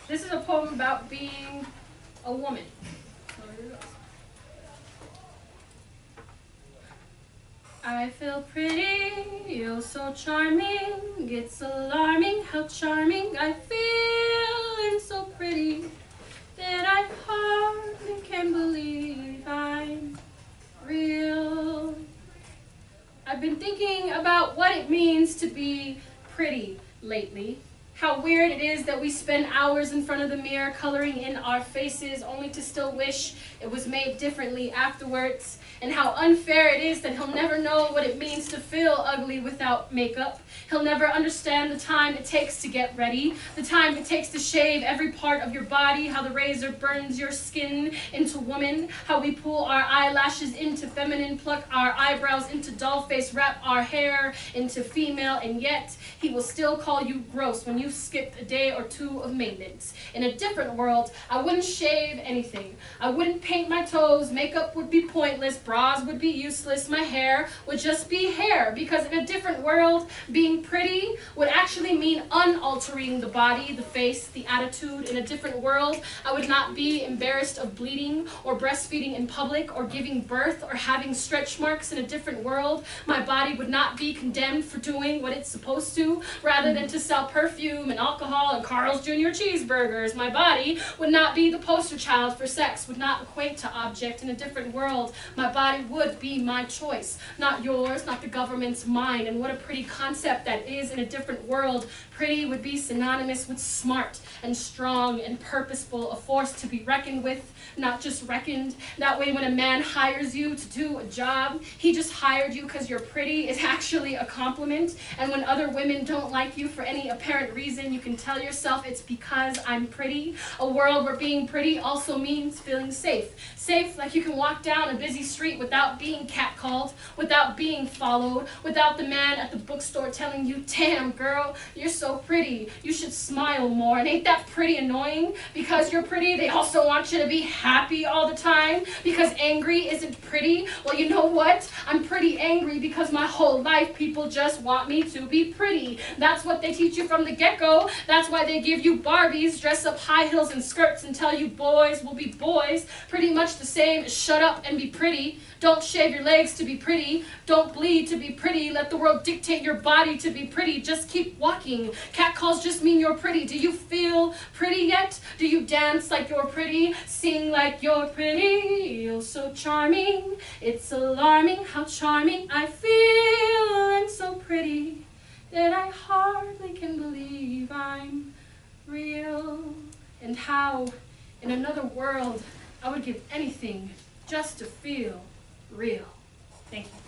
This is a poem about being a woman. So here it goes. I feel pretty, you're so charming. It's alarming how charming I feel, and so pretty that I hardly can believe I'm real. I've been thinking about what it means to be pretty lately. How weird it is that we spend hours in front of the mirror coloring in our faces only to still wish it was made differently afterwards. And how unfair it is that he'll never know what it means to feel ugly without makeup. He'll never understand the time it takes to get ready, the time it takes to shave every part of your body, how the razor burns your skin into woman, how we pull our eyelashes into feminine, pluck our eyebrows into doll face, wrap our hair into female, and yet he will still call you gross when you've skipped a day or two of maintenance. In a different world, I wouldn't shave anything. I wouldn't paint my toes, makeup would be pointless, bras would be useless, my hair would just be hair, because in a different world, being pretty would actually mean unaltering the body, the face, the attitude. In a different world, I would not be embarrassed of bleeding or breastfeeding in public or giving birth or having stretch marks. In a different world, my body would not be condemned for doing what it's supposed to, rather than to sell perfume and alcohol and Carl's Jr. cheeseburgers. My body would not be the poster child for sex, would not equate to object. In a different world, my body would be my choice, not yours, not the government's, mine. And what a pretty concept that is. In a different world, pretty would be synonymous with smart and strong and purposeful, a force to be reckoned with, not just reckoned. That way when a man hires you to do a job, he just hired you because you're pretty is actually a compliment. And when other women don't like you for any apparent reason, you can tell yourself it's because I'm pretty. A world where being pretty also means feeling safe. Safe like you can walk down a busy street without being catcalled, without being followed, without the man at the bookstore telling you, damn girl, you're so pretty, you should smile more. And ain't that pretty annoying? Because you're pretty, they also want you to be happy all the time, because angry isn't pretty. Well, you know what? I'm pretty angry because my whole life people just want me to be pretty. That's what they teach you from the get-go. That's why they give you Barbies, dress up high heels and skirts and tell you boys will be boys. Pretty much the same as shut up and be pretty. Don't shave your legs to be pretty. Don't bleed to be pretty. Let the world dictate your body to be pretty. Just keep walking. Catcalls just mean you're pretty. Do you feel pretty yet? Do you dance like you're pretty? Sing like you're pretty. You're so charming. It's alarming how charming I feel, and so pretty that I hardly can believe I'm real. And how, in another world, I would give anything just to feel real. Thank you.